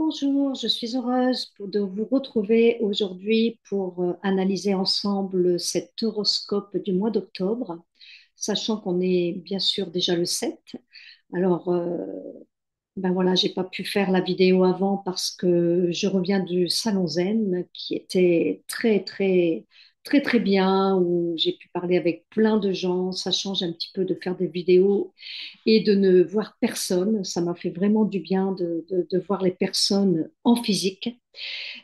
Bonjour, je suis heureuse de vous retrouver aujourd'hui pour analyser ensemble cet horoscope du mois d'octobre, sachant qu'on est bien sûr déjà le 7. Alors, ben voilà, j'ai pas pu faire la vidéo avant parce que je reviens du Salon Zen qui était très bien, où j'ai pu parler avec plein de gens. Ça change un petit peu de faire des vidéos et de ne voir personne. Ça m'a fait vraiment du bien de voir les personnes en physique.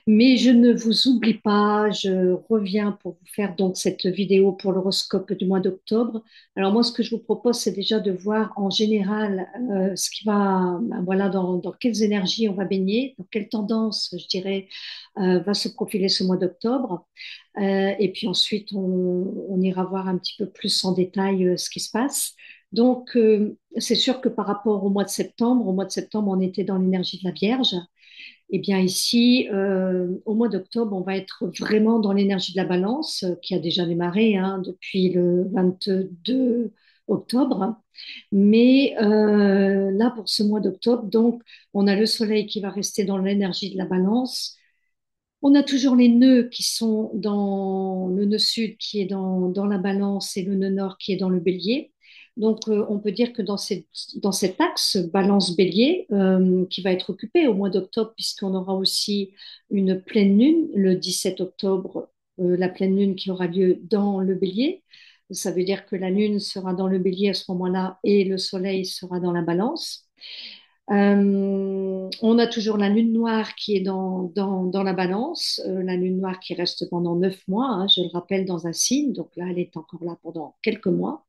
Mais je ne vous oublie pas, je reviens pour vous faire donc cette vidéo pour l'horoscope du mois d'octobre. Alors moi, ce que je vous propose, c'est déjà de voir en général ce qui va, ben voilà, dans quelles énergies on va baigner, dans quelle tendance, je dirais, va se profiler ce mois d'octobre. Et puis ensuite, on ira voir un petit peu plus en détail ce qui se passe. Donc, c'est sûr que par rapport au mois de septembre, on était dans l'énergie de la Vierge. Eh bien ici, au mois d'octobre, on va être vraiment dans l'énergie de la balance, qui a déjà démarré hein, depuis le 22 octobre. Mais là, pour ce mois d'octobre, donc, on a le soleil qui va rester dans l'énergie de la balance. On a toujours les nœuds qui sont dans le nœud sud qui est dans la balance et le nœud nord qui est dans le bélier. Donc, on peut dire que dans cet axe balance-bélier qui va être occupé au mois d'octobre, puisqu'on aura aussi une pleine lune le 17 octobre, la pleine lune qui aura lieu dans le bélier. Ça veut dire que la lune sera dans le bélier à ce moment-là et le soleil sera dans la balance. On a toujours la lune noire qui est dans la balance, la lune noire qui reste pendant 9 mois, hein, je le rappelle, dans un signe. Donc là, elle est encore là pendant quelques mois.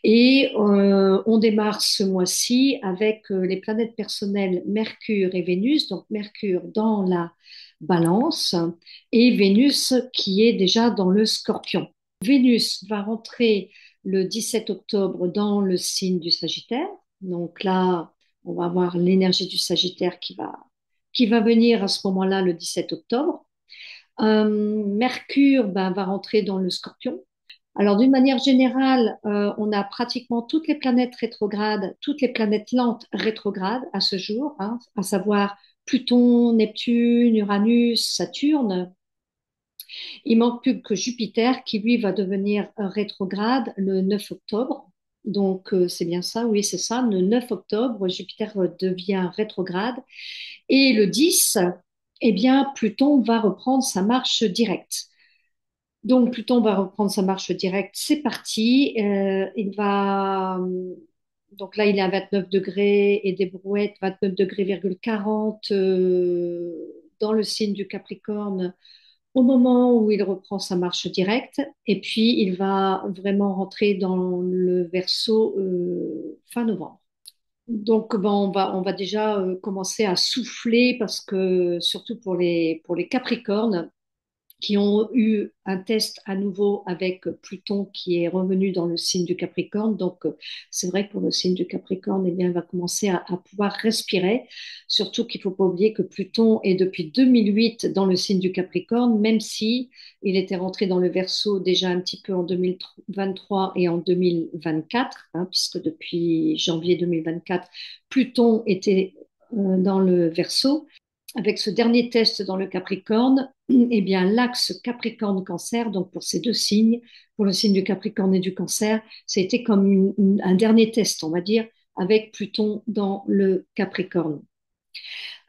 Et on démarre ce mois-ci avec les planètes personnelles Mercure et Vénus. Donc Mercure dans la balance et Vénus qui est déjà dans le scorpion. Vénus va rentrer le 17 octobre dans le signe du Sagittaire. Donc là, on va avoir l'énergie du Sagittaire qui va venir à ce moment-là le 17 octobre. Mercure ben, va rentrer dans le Scorpion. Alors, d'une manière générale, on a pratiquement toutes les planètes rétrogrades, toutes les planètes lentes rétrogrades à ce jour, hein, à savoir Pluton, Neptune, Uranus, Saturne. Il manque plus que Jupiter qui, lui, va devenir rétrograde le 9 octobre. Donc, c'est bien ça, oui, c'est ça. Le 9 octobre, Jupiter devient rétrograde. Et le 10, eh bien, Pluton va reprendre sa marche directe. Donc, Pluton va reprendre sa marche directe. C'est parti. Il va. Donc là, il est à 29 degrés et des brouettes, 29 degrés, 40 dans le signe du Capricorne au moment où il reprend sa marche directe. Et puis, il va vraiment rentrer dans le Verseau fin novembre. Donc, bon, on va déjà commencer à souffler parce que, surtout pour les Capricornes, qui ont eu un test à nouveau avec Pluton qui est revenu dans le signe du Capricorne. Donc, c'est vrai que pour le signe du Capricorne, eh bien, il va commencer à pouvoir respirer. Surtout qu'il ne faut pas oublier que Pluton est depuis 2008 dans le signe du Capricorne, même si il était rentré dans le Verseau déjà un petit peu en 2023 et en 2024, hein, puisque depuis janvier 2024, Pluton était dans le Verseau. Avec ce dernier test dans le Capricorne, eh bien, l'axe Capricorne-Cancer, donc pour ces deux signes, pour le signe du Capricorne et du Cancer, c'était comme un dernier test, on va dire, avec Pluton dans le Capricorne.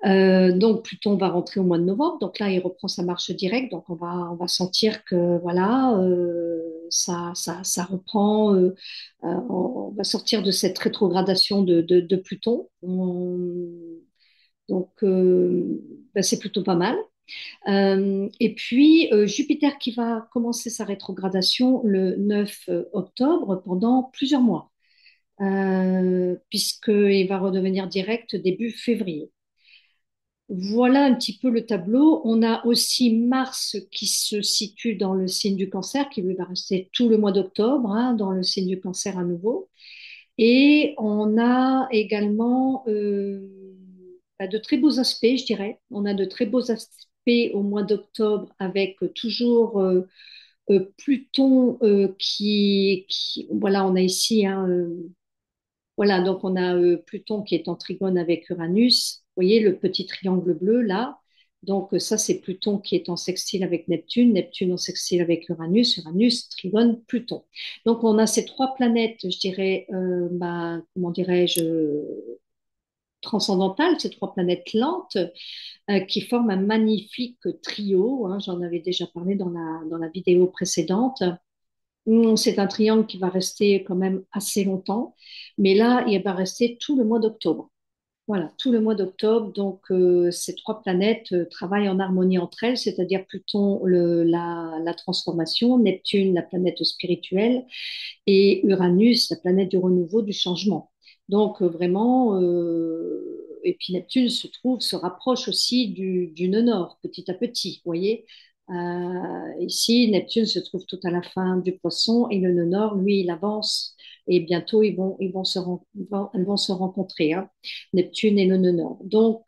Donc Pluton va rentrer au mois de novembre, donc là il reprend sa marche directe, donc on va sentir que voilà, ça reprend, on va sortir de cette rétrogradation de Pluton. Donc, ben, c'est plutôt pas mal. Et puis, Jupiter qui va commencer sa rétrogradation le 9 octobre pendant plusieurs mois, puisqu'il va redevenir direct début février. Voilà un petit peu le tableau. On a aussi Mars qui se situe dans le signe du Cancer, qui lui va rester tout le mois d'octobre, hein, dans le signe du Cancer à nouveau. Et on a également bah, de très beaux aspects, je dirais. On a de très beaux aspects au mois d'octobre avec toujours Pluton voilà, on a ici, hein, voilà, donc on a Pluton qui est en trigone avec Uranus voyez le petit triangle bleu là? Donc ça, c'est Pluton qui est en sextile avec Neptune, Neptune en sextile avec Uranus, Uranus, Trigone, Pluton. Donc on a ces trois planètes, je dirais, comment dirais-je, transcendantales, ces trois planètes lentes, qui forment un magnifique trio, hein, j'en avais déjà parlé dans la vidéo précédente. C'est un triangle qui va rester quand même assez longtemps, mais là, il va rester tout le mois d'octobre. Voilà, tout le mois d'octobre. Donc, ces trois planètes travaillent en harmonie entre elles, c'est-à-dire Pluton, la transformation, Neptune, la planète spirituelle, et Uranus, la planète du renouveau, du changement. Donc, vraiment, et puis Neptune se rapproche aussi du nœud nord, petit à petit, vous voyez. Ici, Neptune se trouve tout à la fin du poisson et le nœud nord, lui, il avance et bientôt ils vont se rencontrer, hein, Neptune et le nœud nord. Donc,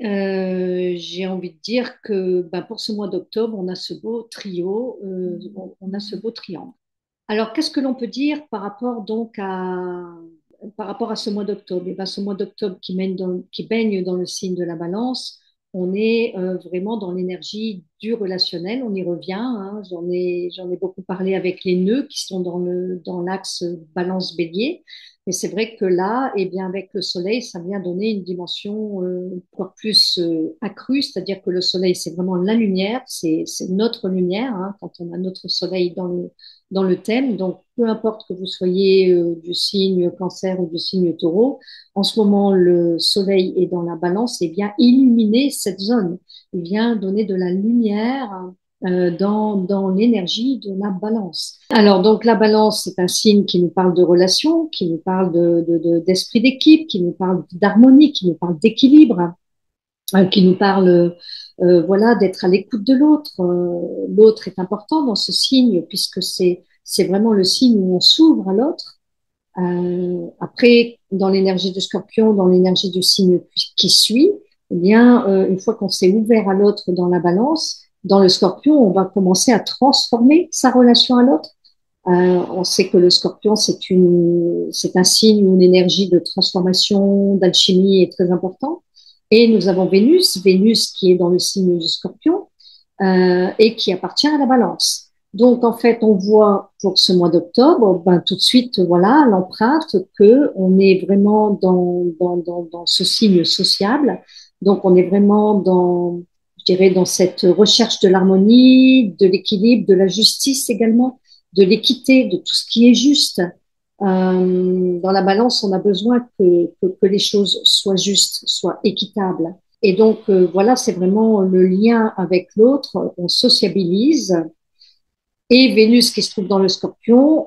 j'ai envie de dire que ben, pour ce mois d'octobre, on a ce beau trio, on a ce beau triangle. Alors, qu'est-ce que l'on peut dire par rapport donc par rapport à ce mois d'octobre? Eh ben, ce mois d'octobre qui baigne dans le signe de la Balance, on est vraiment dans l'énergie du relationnel. On y revient, hein. J'en ai beaucoup parlé avec les nœuds qui sont dans l'axe Balance-Bélier. Mais c'est vrai que là, eh bien, avec le Soleil, ça vient donner une dimension encore plus accrue, c'est-à-dire que le Soleil, c'est vraiment la lumière, c'est notre lumière, hein, quand on a notre Soleil dans le thème. Donc, peu importe que vous soyez du signe Cancer ou du signe Taureau, en ce moment, le Soleil est dans la Balance et vient illuminer cette zone. Il vient donner de la lumière dans l'énergie de la Balance. Alors, donc, la Balance, c'est un signe qui nous parle de relations, qui nous parle d'esprit d'équipe, qui nous parle d'harmonie, qui nous parle d'équilibre, qui nous parle voilà, d'être à l'écoute de l'autre. L'autre est important dans ce signe puisque c'est vraiment le signe où on s'ouvre à l'autre. Après, dans l'énergie du Scorpion, dans l'énergie du signe qui suit, eh bien, une fois qu'on s'est ouvert à l'autre dans la Balance, dans le Scorpion, on va commencer à transformer sa relation à l'autre. On sait que le Scorpion, c'est un signe où une énergie de transformation, d'alchimie est très importante. Et nous avons Vénus, Vénus qui est dans le signe du Scorpion et qui appartient à la Balance. Donc en fait, on voit pour ce mois d'octobre, ben tout de suite, voilà, l'empreinte que on est vraiment dans ce signe sociable. Donc on est vraiment je dirais, dans cette recherche de l'harmonie, de l'équilibre, de la justice également, de l'équité, de tout ce qui est juste. Dans la Balance, on a besoin que les choses soient justes, soient équitables. Et donc, voilà, c'est vraiment le lien avec l'autre. On sociabilise. Et Vénus, qui se trouve dans le Scorpion,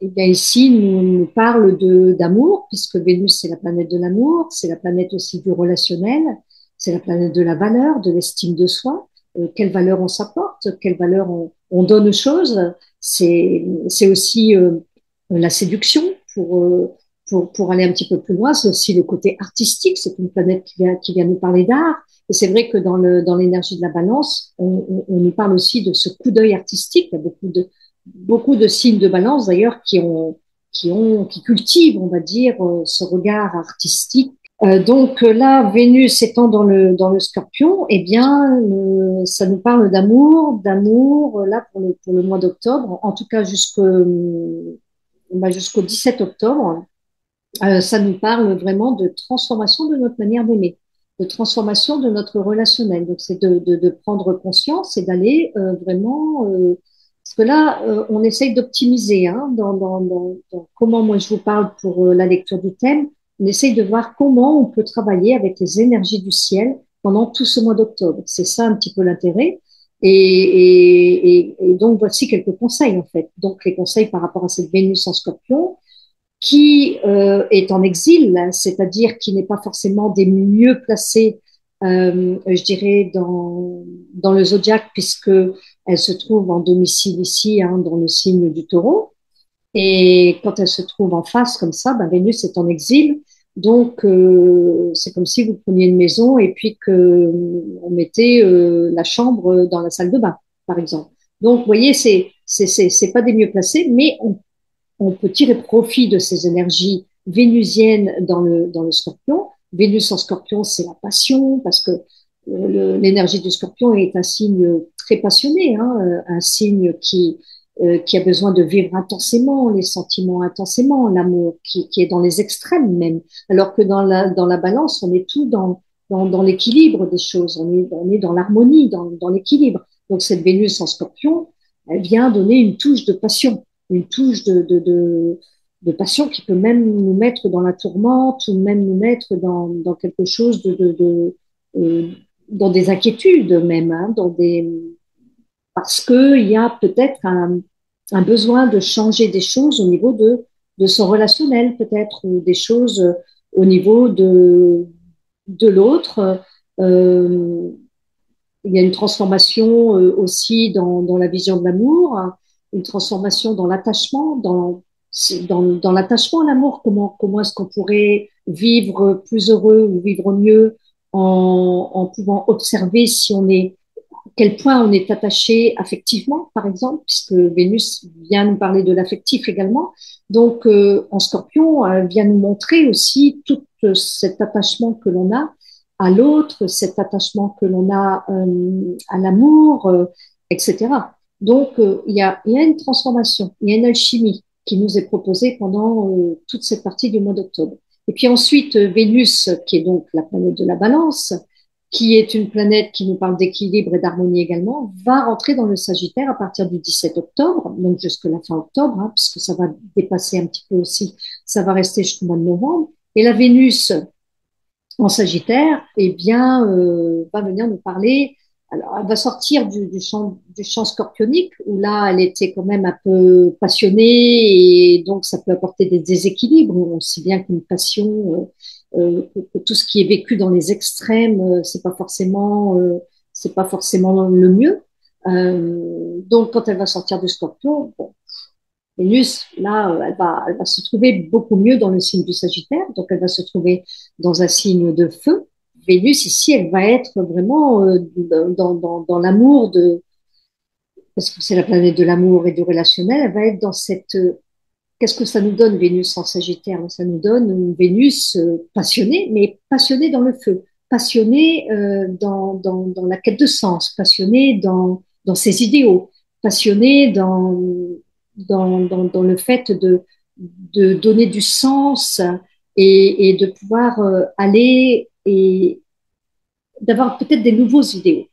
et bien ici, nous parle d'amour, puisque Vénus, c'est la planète de l'amour, c'est la planète aussi du relationnel, c'est la planète de la valeur, de l'estime de soi. Quelle valeur on s'apporte, quelle valeur on donne aux choses. C'est aussi la séduction pour aller un petit peu plus loin. C'est aussi le côté artistique. C'est une planète qui vient nous parler d'art. Et c'est vrai que dans l'énergie de la Balance, on nous parle aussi de ce coup d'œil artistique. Il y a beaucoup de signes de Balance d'ailleurs qui cultivent, on va dire, ce regard artistique. Donc là, Vénus étant dans le Scorpion, eh bien, ça nous parle d'amour là pour le mois d'octobre, en tout cas jusqu'au 17 octobre. Ça nous parle vraiment de transformation de notre manière d'aimer, de transformation de notre relationnel. Donc, c'est de prendre conscience et d'aller vraiment... parce que là, on essaye d'optimiser hein, dans comment moi je vous parle pour la lecture du thème. On essaye de voir comment on peut travailler avec les énergies du ciel pendant tout ce mois d'octobre. C'est ça un petit peu l'intérêt. Et donc, voici quelques conseils en fait. Donc, les conseils par rapport à cette Vénus en Scorpion qui est en exil, c'est-à-dire qui n'est pas forcément des mieux placés, je dirais, dans le zodiaque, puisque elle se trouve en domicile ici, hein, dans le signe du Taureau. Et quand elle se trouve en face comme ça, ben, Vénus est en exil. Donc, c'est comme si vous preniez une maison et puis que on mettait la chambre dans la salle de bain, par exemple. Donc, vous voyez, c'est pas des mieux placés, mais on peut tirer profit de ces énergies vénusienne dans le scorpion. Vénus en scorpion, c'est la passion, parce que l'énergie du scorpion est un signe très passionné, hein, un signe qui a besoin de vivre intensément les sentiments, intensément l'amour, qui est dans les extrêmes même. Alors que dans la balance, on est tout dans l'équilibre des choses, on est dans l'harmonie, dans l'équilibre. Donc cette Vénus en scorpion, elle vient donner une touche de passion, une touche de passion qui peut même nous mettre dans la tourmente ou même nous mettre dans quelque chose euh, dans des inquiétudes même, hein, parce qu'il y a peut-être un besoin de changer des choses au niveau de son relationnel peut-être, ou des choses au niveau de l'autre. Euh, il y a une transformation aussi dans la vision de l'amour, une transformation dans l'attachement, dans l'attachement à l'amour. Comment est-ce qu'on pourrait vivre plus heureux ou vivre mieux en pouvant observer si on est quel point on est attaché affectivement, par exemple, puisque Vénus vient nous parler de l'affectif également. Donc, en Scorpion, elle vient nous montrer aussi tout cet attachement que l'on a à l'autre, cet attachement que l'on a à l'amour, etc. Donc, il y a une transformation, il y a une alchimie qui nous est proposée pendant toute cette partie du mois d'octobre. Et puis ensuite, Vénus, qui est donc la planète de la balance, qui est une planète qui nous parle d'équilibre et d'harmonie également, va rentrer dans le Sagittaire à partir du 17 octobre, donc jusque la fin octobre, hein, puisque ça va dépasser un petit peu aussi, ça va rester jusqu'au mois de novembre. Et la Vénus en Sagittaire, eh bien, va venir nous parler. Alors, elle va sortir du champ scorpionique, où là, elle était quand même un peu passionnée, et donc ça peut apporter des déséquilibres. On sait bien qu'une passion, que tout ce qui est vécu dans les extrêmes, c'est pas forcément le mieux. Donc, quand elle va sortir du Scorpion, bon, Vénus, là, elle va se trouver beaucoup mieux dans le signe du Sagittaire, donc elle va se trouver dans un signe de feu. Vénus, ici, elle va être vraiment dans l'amour parce que c'est la planète de l'amour et du relationnel, elle va être dans qu'est-ce que ça nous donne, Vénus en Sagittaire? Ça nous donne une Vénus passionnée, mais passionnée dans le feu, passionnée dans la quête de sens, passionnée dans ses idéaux, passionnée dans le fait de donner du sens et de pouvoir aller et d'avoir peut-être des nouveaux idéaux,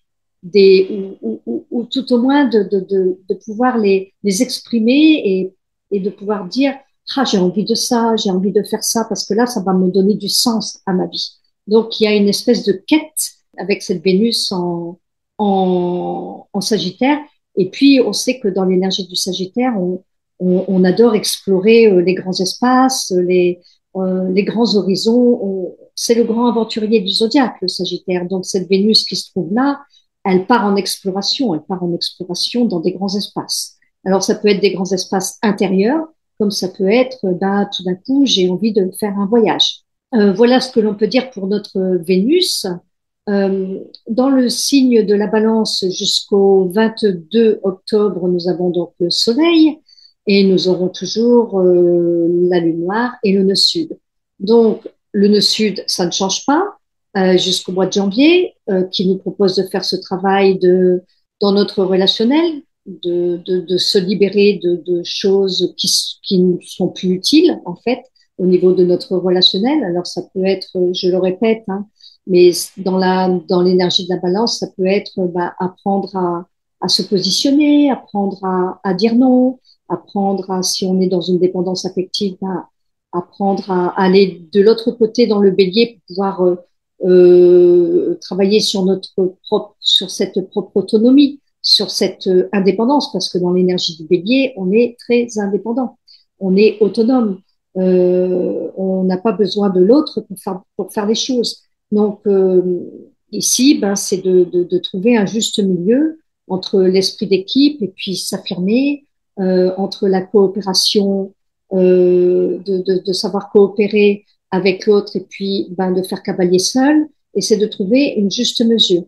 ou tout au moins de pouvoir les exprimer et de pouvoir dire, ah, j'ai envie de ça, j'ai envie de faire ça, parce que là, ça va me donner du sens à ma vie. Donc, il y a une espèce de quête avec cette Vénus en Sagittaire. Et puis, on sait que dans l'énergie du Sagittaire, on adore explorer les grands espaces, les grands horizons. C'est le grand aventurier du zodiaque, le Sagittaire. Donc, cette Vénus qui se trouve là, elle part en exploration dans des grands espaces. Alors, ça peut être des grands espaces intérieurs, comme ça peut être, ben, tout d'un coup, j'ai envie de faire un voyage. Voilà ce que l'on peut dire pour notre Vénus. Dans le signe de la balance jusqu'au 22 octobre, nous avons donc le Soleil et nous aurons toujours la Lune noire et le nœud sud. Donc, le nœud sud, ça ne change pas jusqu'au mois de janvier, qui nous propose de faire ce travail dans notre relationnel, de se libérer de choses qui ne sont plus utiles, en fait, au niveau de notre relationnel. Alors, ça peut être, je le répète, hein, mais dans l'énergie de la balance, ça peut être bah, apprendre à se positionner, apprendre à dire non, apprendre à, si on est dans une dépendance affective, bah, apprendre à aller de l'autre côté dans le bélier pour pouvoir travailler sur sur cette propre autonomie, sur cette indépendance, parce que dans l'énergie du bélier, on est très indépendant, on est autonome, on n'a pas besoin de l'autre pour faire les choses. Donc ici, ben, c'est de trouver un juste milieu entre l'esprit d'équipe et puis s'affirmer, entre la coopération, de savoir coopérer avec l'autre et puis ben, de faire cavalier seul, et c'est de trouver une juste mesure.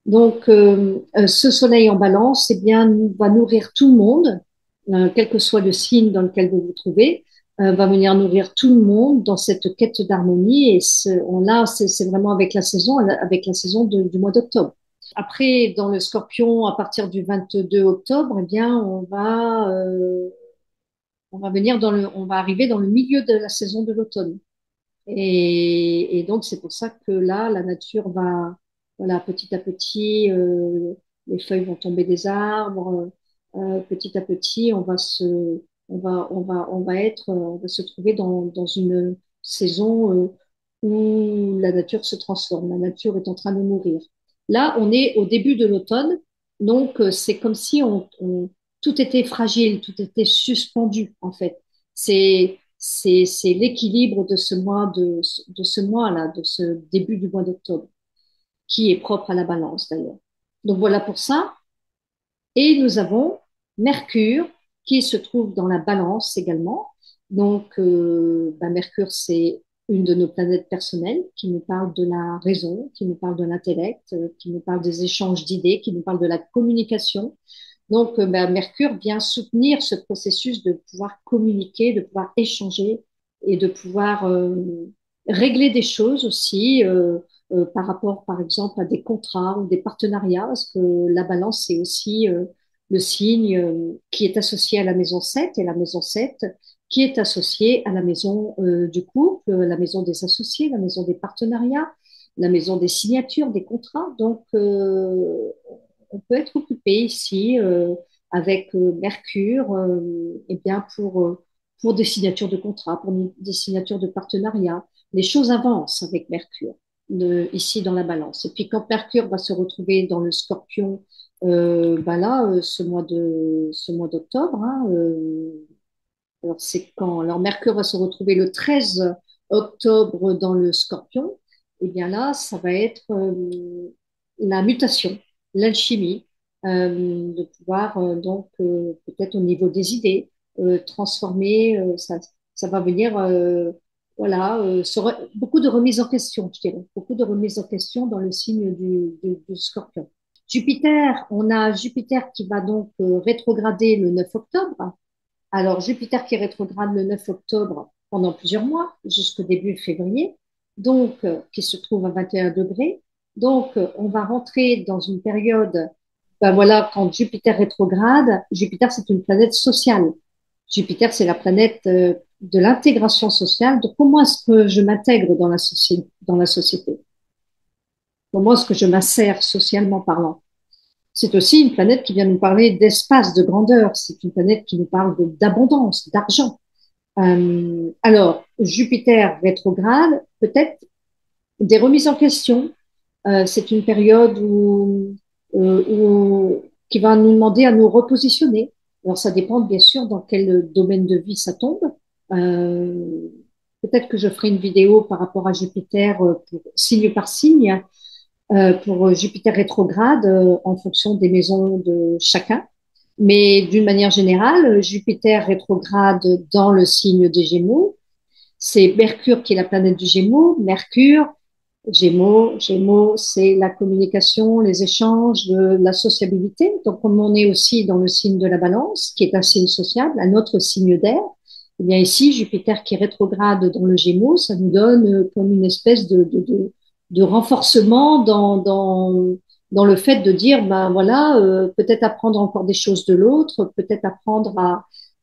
Donc, ce soleil en balance, eh bien, va nourrir tout le monde, quel que soit le signe dans lequel vous vous trouvez. va venir nourrir tout le monde dans cette quête d'harmonie. Et là, c'est vraiment avec la saison du mois d'octobre. Après, dans le Scorpion, à partir du 22 octobre, eh bien, on va arriver dans le milieu de la saison de l'automne. Et donc, c'est pour ça que là, la nature va, voilà, petit à petit, les feuilles vont tomber des arbres. Petit à petit, on va se trouver dans une saison où la nature se transforme. La nature est en train de mourir. Là, on est au début de l'automne, donc c'est comme si tout était fragile, tout était suspendu en fait. C'est l'équilibre de ce mois-là, de ce début du mois d'octobre, qui est propre à la balance d'ailleurs. Donc voilà pour ça. Et nous avons Mercure qui se trouve dans la balance également. Donc, Mercure, c'est une de nos planètes personnelles qui nous parle de la raison, qui nous parle de l'intellect, qui nous parle des échanges d'idées, qui nous parle de la communication. Donc, Mercure vient soutenir ce processus de pouvoir communiquer, de pouvoir échanger et de pouvoir régler des choses aussi par rapport, par exemple, à des contrats ou des partenariats, parce que la balance, c'est aussi le signe qui est associé à la maison 7 et la maison 7 qui est associée à la maison du couple, la maison des associés, la maison des partenariats, la maison des signatures, des contrats. Donc, on peut être occupé ici avec Mercure eh bien pour des signatures de contrat, pour des signatures de partenariat. Les choses avancent avec Mercure ici dans la balance. Et puis quand Mercure va se retrouver dans le Scorpion, ce mois d'octobre, hein, alors c'est quand alors Mercure va se retrouver le 13 octobre dans le Scorpion, et bien là, ça va être la mutation, l'alchimie, de pouvoir peut-être au niveau des idées transformer, ça va venir voilà beaucoup de remises en question, je dirais, beaucoup de remises en question dans le signe du Scorpion. Jupiter, on a Jupiter qui va donc rétrograder le 9 octobre. Alors, Jupiter qui rétrograde le 9 octobre pendant plusieurs mois, jusqu'au début février, donc qui se trouve à 21 degrés. Donc, on va rentrer dans une période, ben voilà, quand Jupiter rétrograde, Jupiter, c'est une planète sociale. Jupiter, c'est la planète de l'intégration sociale, de comment est-ce que je m'intègre dans la société, comment est-ce que je m'insère socialement parlant. C'est aussi une planète qui vient nous parler d'espace, de grandeur. C'est une planète qui nous parle d'abondance, d'argent. Alors, Jupiter rétrograde, peut-être des remises en question. C'est une période qui va nous demander à nous repositionner. Alors, ça dépend bien sûr dans quel domaine de vie ça tombe. Euh, Peut-être que je ferai une vidéo par rapport à Jupiter signe par signe pour Jupiter rétrograde en fonction des maisons de chacun. Mais d'une manière générale, Jupiter rétrograde dans le signe des Gémeaux. C'est Mercure qui est la planète du Gémeaux. Mercure, Gémeaux, c'est la communication, les échanges, la sociabilité. Donc, comme on est aussi dans le signe de la Balance, qui est un signe sociable, un autre signe d'air, eh bien ici, Jupiter qui rétrograde dans le Gémeaux, ça nous donne comme une espèce de renforcement dans le fait de dire, ben voilà, peut-être apprendre encore des choses de l'autre, peut-être apprendre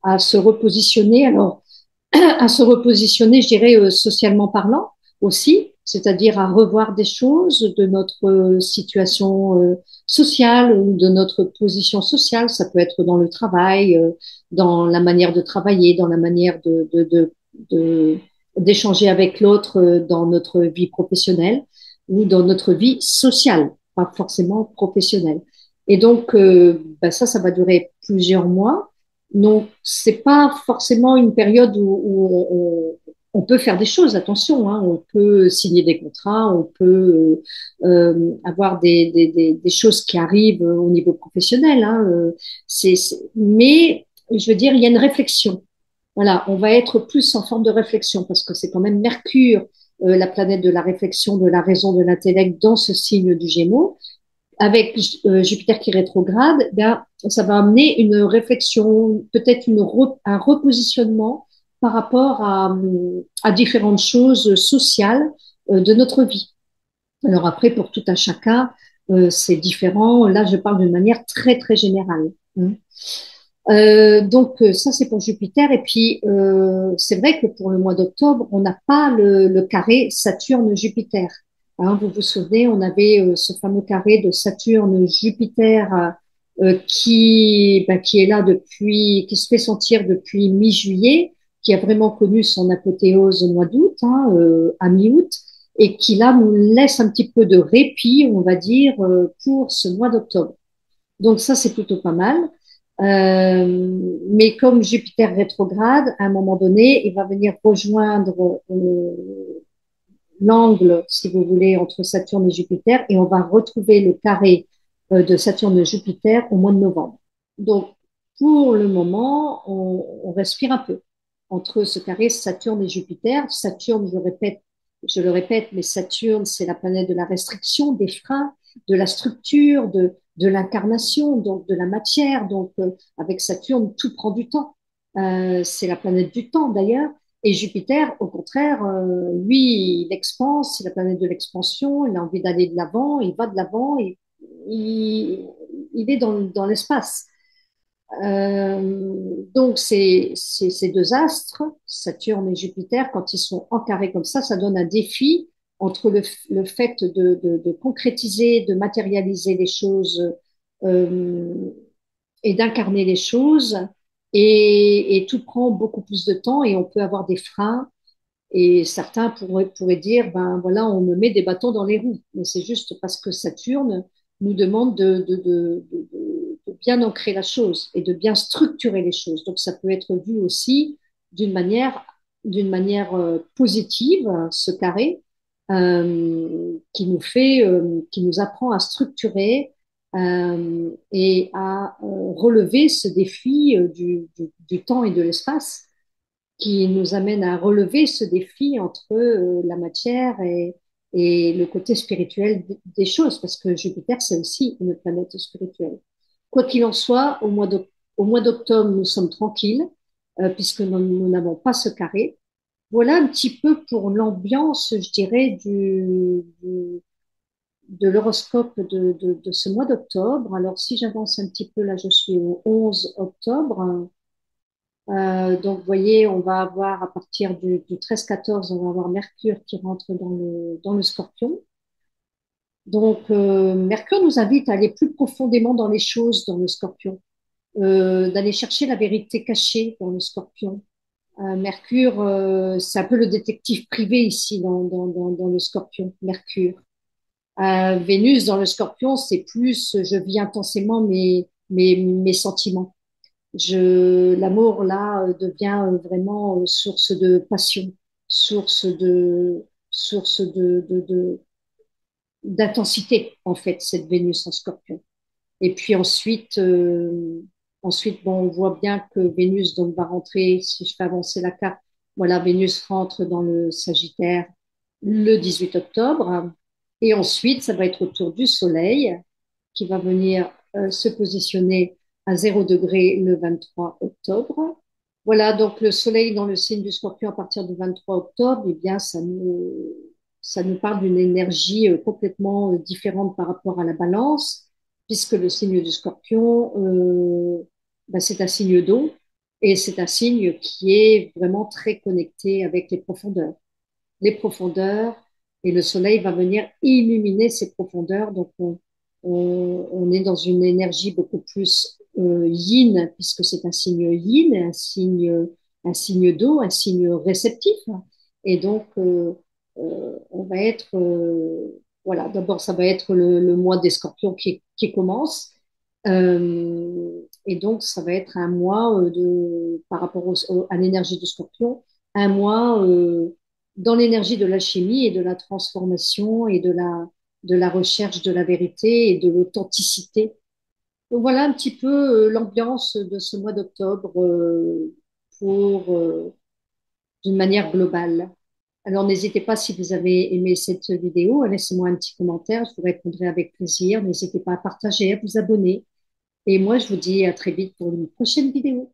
à se repositionner. Alors, à se repositionner, je dirais, socialement parlant aussi, c'est-à-dire à revoir des choses de notre situation sociale ou de notre position sociale. Ça peut être dans le travail, dans la manière de travailler, dans la manière de, d'échanger avec l'autre dans notre vie professionnelle ou dans notre vie sociale, pas forcément professionnelle. Et donc, ça va durer plusieurs mois. Donc, c'est pas forcément une période on peut faire des choses, attention, hein, on peut signer des contrats, on peut avoir des choses qui arrivent au niveau professionnel. Hein, mais je veux dire, il y a une réflexion. Voilà, on va être plus en forme de réflexion parce que c'est quand même Mercure, la planète de la réflexion, de la raison, de l'intellect dans ce signe du Gémeaux avec Jupiter qui rétrograde, ben, ça va amener une réflexion, peut-être un repositionnement par rapport à différentes choses sociales de notre vie. Alors après, pour tout un chacun, c'est différent. Là, je parle d'une manière très, très générale. Hein. Donc ça, c'est pour Jupiter. Et puis, c'est vrai que pour le mois d'octobre, on n'a pas le carré Saturne-Jupiter. Hein, vous vous souvenez, on avait ce fameux carré de Saturne-Jupiter qui est là depuis, qui se fait sentir depuis mi-juillet, qui a vraiment connu son apothéose au mois d'août, hein, à mi-août, et qui là nous laisse un petit peu de répit, on va dire, pour ce mois d'octobre. Donc ça, c'est plutôt pas mal. Mais comme Jupiter rétrograde, à un moment donné, il va venir rejoindre l'angle, si vous voulez, entre Saturne et Jupiter, et on va retrouver le carré de Saturne et Jupiter au mois de novembre. Donc, pour le moment, on respire un peu entre ce carré Saturne et Jupiter. Saturne, je le répète, mais Saturne, c'est la planète de la restriction, des freins, de la structure, de l'incarnation, donc de la matière. Donc, avec Saturne, tout prend du temps. C'est la planète du temps, d'ailleurs. Et Jupiter, au contraire, lui, il expanse, c'est la planète de l'expansion, il a envie d'aller de l'avant, il va de l'avant, il, il est dans l'espace. Donc, ces deux astres, Saturne et Jupiter, quand ils sont encarrés comme ça donne un défi entre le fait de concrétiser, de matérialiser les choses euh, et d'incarner les choses. Et tout prend beaucoup plus de temps et on peut avoir des freins. Et certains pourraient dire, ben voilà, on me met des bâtons dans les roues. Mais c'est juste parce que Saturne nous demande de bien ancrer la chose et de bien structurer les choses. Donc ça peut être vu aussi d'une manière, d'une manière positive, ce carré, qui nous apprend à structurer et à relever ce défi du temps et de l'espace qui nous amène à relever ce défi entre la matière et le côté spirituel des choses, parce que Jupiter, c'est aussi une planète spirituelle. Quoi qu'il en soit, au mois d'octobre, nous sommes tranquilles, puisque nous n'avons pas ce carré. Voilà un petit peu pour l'ambiance, je dirais, de l'horoscope de ce mois d'octobre. Alors, si j'avance un petit peu, là, je suis au 11 octobre. Donc, vous voyez, on va avoir à partir du 13-14, on va avoir Mercure qui rentre dans le Scorpion. Donc, Mercure nous invite à aller plus profondément dans les choses dans le Scorpion, d'aller chercher la vérité cachée dans le Scorpion. Mercure, c'est un peu le détective privé ici dans le Scorpion, Mercure. Vénus dans le Scorpion, c'est plus je vis intensément mes sentiments. L'amour là devient vraiment source de passion, source d'intensité en fait cette Vénus en Scorpion. Et puis ensuite bon, on voit bien que Vénus donc va rentrer. Si je fais avancer la carte, voilà, Vénus rentre dans le Sagittaire le 18 octobre. Et ensuite, ça va être au tour du Soleil qui va venir se positionner à 0 degré le 23 octobre. Voilà, donc le Soleil dans le signe du Scorpion à partir du 23 octobre, eh bien, ça nous parle d'une énergie complètement différente par rapport à la Balance, puisque le signe du Scorpion, ben, c'est un signe d'eau et c'est un signe qui est vraiment très connecté avec les profondeurs. Les profondeurs, et le soleil va venir illuminer ces profondeurs. Donc, on est dans une énergie beaucoup plus yin, puisque c'est un signe yin, un signe d'eau, un signe réceptif. Et donc, on va être, voilà, d'abord, ça va être le mois des scorpions qui commence. Et donc, ça va être un mois par rapport à l'énergie du scorpion, un mois dans l'énergie de l'alchimie et de la transformation et de la recherche de la vérité et de l'authenticité. Donc voilà un petit peu l'ambiance de ce mois d'octobre pour d'une manière globale. Alors n'hésitez pas si vous avez aimé cette vidéo, laissez-moi un petit commentaire, je vous répondrai avec plaisir. N'hésitez pas à partager, à vous abonner. Et moi, je vous dis à très vite pour une prochaine vidéo.